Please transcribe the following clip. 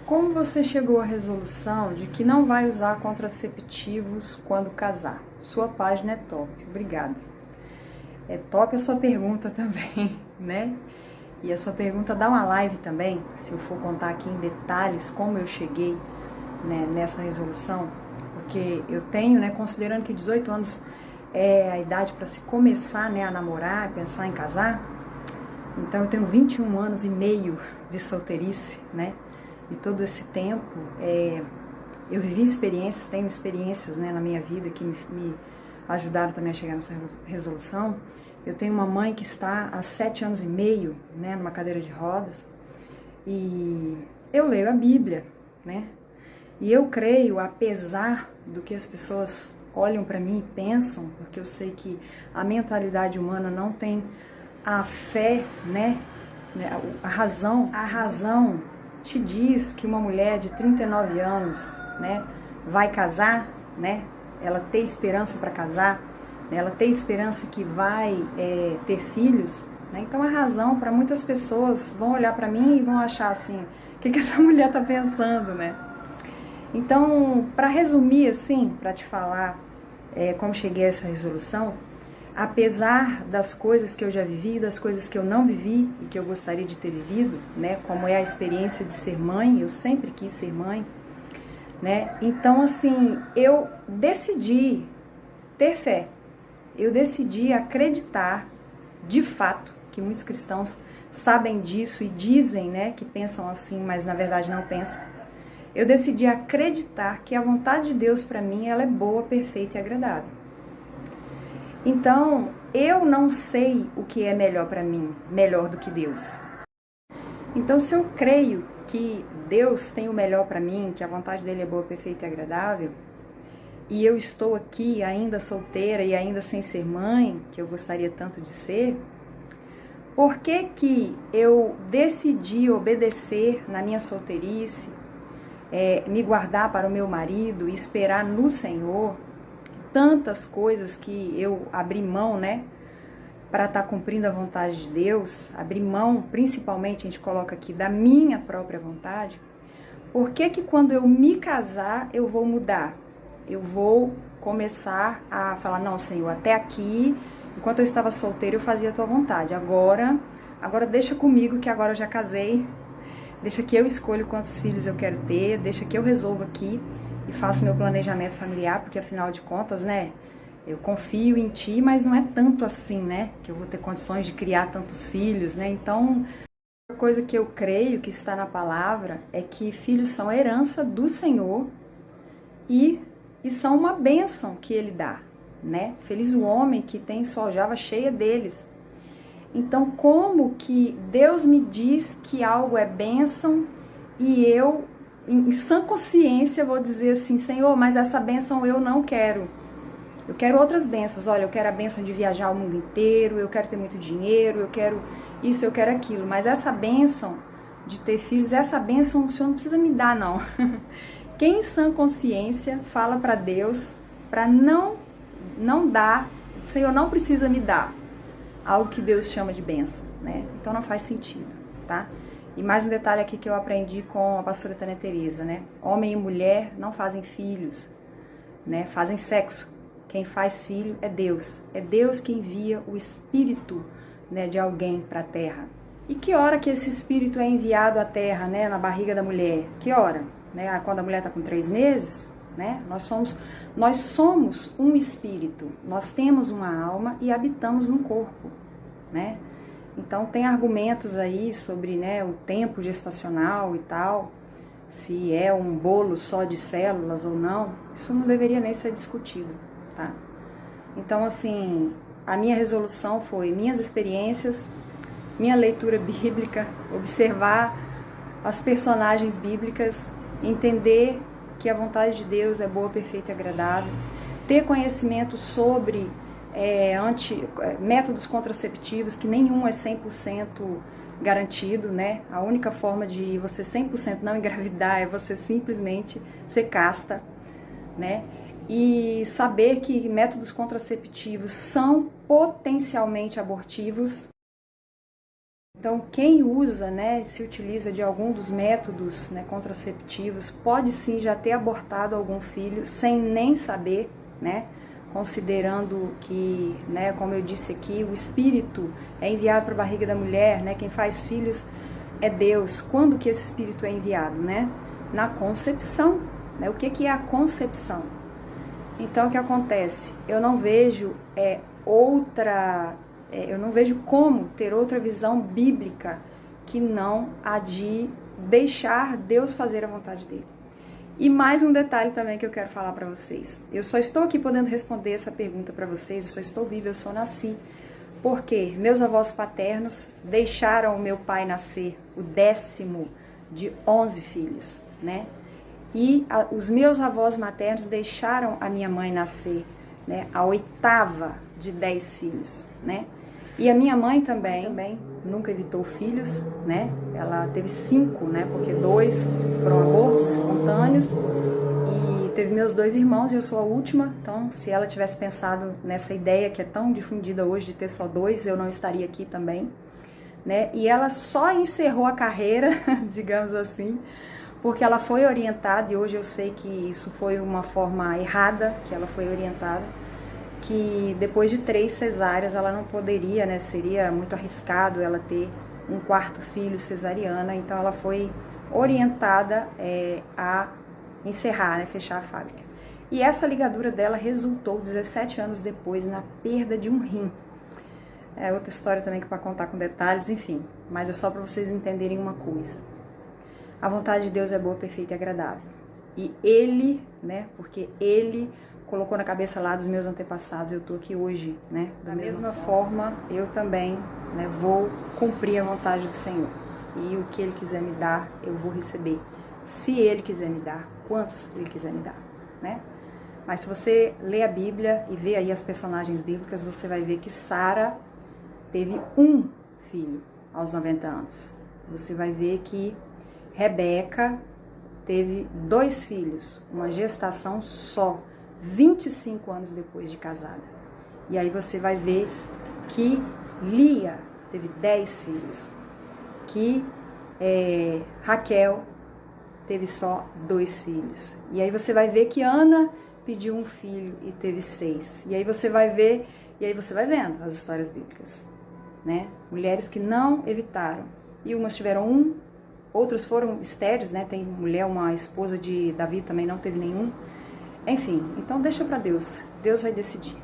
Como você chegou à resolução de que não vai usar contraceptivos quando casar? Sua página é top, obrigada. É top a sua pergunta também, né? E a sua pergunta dá uma live também, se eu for contar aqui em detalhes como eu cheguei, né, nessa resolução, porque eu tenho, né, considerando que 18 anos é a idade para se começar, né, a namorar, pensar em casar, então eu tenho 21 anos e meio de solteirice, né? E todo esse tempo eu vivi experiências, tenho experiências, né, na minha vida que me ajudaram também a chegar nessa resolução. Eu tenho uma mãe que está há 7 anos e meio, né, numa cadeira de rodas, e eu leio a Bíblia, né? E eu creio, apesar do que as pessoas olham para mim e pensam, porque eu sei que a mentalidade humana não tem a fé, né? A razão te diz que uma mulher de 39 anos, né, vai casar, né? Ela tem esperança para casar, né, ela tem esperança que vai ter filhos, né? Então a razão para muitas pessoas vão olhar para mim e vão achar assim, o que essa mulher tá pensando, né? Então, para resumir assim, para te falar como cheguei a essa resolução, apesar das coisas que eu já vivi, das coisas que eu não vivi e que eu gostaria de ter vivido, né, como é a experiência de ser mãe, eu sempre quis ser mãe, né? Então, assim, eu decidi ter fé. Eu decidi acreditar, de fato, que muitos cristãos sabem disso e dizem, né, que pensam assim, mas na verdade não pensam. Eu decidi acreditar que a vontade de Deus para mim, ela é boa, perfeita e agradável. Então, eu não sei o que é melhor para mim, melhor do que Deus. Então, se eu creio que Deus tem o melhor para mim, que a vontade dele é boa, perfeita e agradável, e eu estou aqui ainda solteira e ainda sem ser mãe, que eu gostaria tanto de ser, por que que eu decidi obedecer na minha solteirice, me guardar para o meu marido e esperar no Senhor tantas coisas que eu abri mão, né, para estar cumprindo a vontade de Deus, abrir mão, principalmente a gente coloca aqui, da minha própria vontade? Por que que quando eu me casar eu vou mudar? Eu vou começar a falar, não, Senhor, até aqui, enquanto eu estava solteira eu fazia a tua vontade, agora deixa comigo que agora eu já casei, deixa que eu escolho quantos filhos eu quero ter, deixa que eu resolvo aqui e faço meu planejamento familiar, porque afinal de contas, né, eu confio em ti, mas não é tanto assim, né, que eu vou ter condições de criar tantos filhos, né? Então, a coisa que eu creio que está na palavra é que filhos são a herança do Senhor e são uma bênção que ele dá, né? Feliz o homem que tem sua aljava cheia deles. Então, como que Deus me diz que algo é bênção e eu, em sã consciência, vou dizer assim, Senhor, mas essa bênção eu não quero. Eu quero outras bênçãos. Olha, eu quero a bênção de viajar o mundo inteiro, eu quero ter muito dinheiro, eu quero isso, eu quero aquilo. Mas essa bênção de ter filhos, essa bênção o Senhor não precisa me dar, não. Quem em sã consciência fala para Deus para não dar, o Senhor não precisa me dar algo que Deus chama de bênção, né? Então não faz sentido, tá? E mais um detalhe aqui que eu aprendi com a pastora Tânia Teresa, né? Homem e mulher não fazem filhos, né? Fazem sexo. Quem faz filho é Deus. É Deus que envia o espírito, né, de alguém para a terra. E que hora que esse espírito é enviado à terra, né, na barriga da mulher? Que hora? Né? Quando a mulher está com 3 meses, né? Nós somos um espírito. Nós temos uma alma e habitamos num corpo, né? Então tem argumentos aí sobre, né, o tempo gestacional e tal, se é um bolo só de células ou não. Isso não deveria nem ser discutido, tá? Então, assim, a minha resolução foi minhas experiências, minha leitura bíblica, observar as personagens bíblicas, entender que a vontade de Deus é boa, perfeita e agradável, ter conhecimento sobre métodos contraceptivos, que nenhum é 100% garantido, né? A única forma de você 100% não engravidar é você simplesmente ser casta, né? E saber que métodos contraceptivos são potencialmente abortivos, Então, quem usa, né, se utiliza de algum dos métodos, né, contraceptivos, pode sim já ter abortado algum filho sem nem saber, né, considerando que, né, como eu disse aqui, o espírito é enviado para a barriga da mulher, né, quem faz filhos é Deus. Quando que esse espírito é enviado, né? Na concepção, né? O que é a concepção? Então, o que acontece? Eu não vejo eu não vejo como ter outra visão bíblica que não a de deixar Deus fazer a vontade dele. E mais um detalhe também que eu quero falar para vocês. Eu só estou aqui podendo responder essa pergunta para vocês, eu só estou viva, eu só nasci. Porque meus avós paternos deixaram o meu pai nascer o 10º de 11 filhos, né? E os meus avós maternos deixaram a minha mãe nascer, né, a 8ª de 10 filhos, né? E a minha mãe também nunca evitou filhos, né? Ela teve 5, né? Porque 2 foram abortos espontâneos. E teve meus 2 irmãos e eu sou a última. Então, se ela tivesse pensado nessa ideia que é tão difundida hoje de ter só 2, eu não estaria aqui também, né? E ela só encerrou a carreira, digamos assim, porque ela foi orientada, e hoje eu sei que isso foi uma forma errada que ela foi orientada, que depois de 3 cesáreas ela não poderia, né, seria muito arriscado ela ter um 4º filho cesariana, então ela foi orientada a encerrar, né, fechar a fábrica. E essa ligadura dela resultou 17 anos depois na perda de um rim. É outra história também que para contar com detalhes, enfim, mas é só para vocês entenderem uma coisa. A vontade de Deus é boa, perfeita e agradável. E Ele, né, porque Ele colocou na cabeça lá dos meus antepassados, eu estou aqui hoje, né? Da mesma forma, eu também, né, vou cumprir a vontade do Senhor. E o que Ele quiser me dar, eu vou receber. Se Ele quiser me dar, quantos Ele quiser me dar, né? Mas se você lê a Bíblia e vê aí as personagens bíblicas, você vai ver que Sara teve um filho aos 90 anos. Você vai ver que Rebeca teve 2 filhos, uma gestação só, 25 anos depois de casada. E aí você vai ver que Lia teve 10 filhos, que Raquel teve só 2 filhos. E aí você vai ver que Ana pediu um filho e teve 6. E aí você vai ver, e aí você vai vendo as histórias bíblicas, né? Mulheres que não evitaram. E umas tiveram 1, outras foram estéreis, né? Tem mulher, uma esposa de Davi também não teve nenhum. Enfim, então deixa para Deus. Deus vai decidir.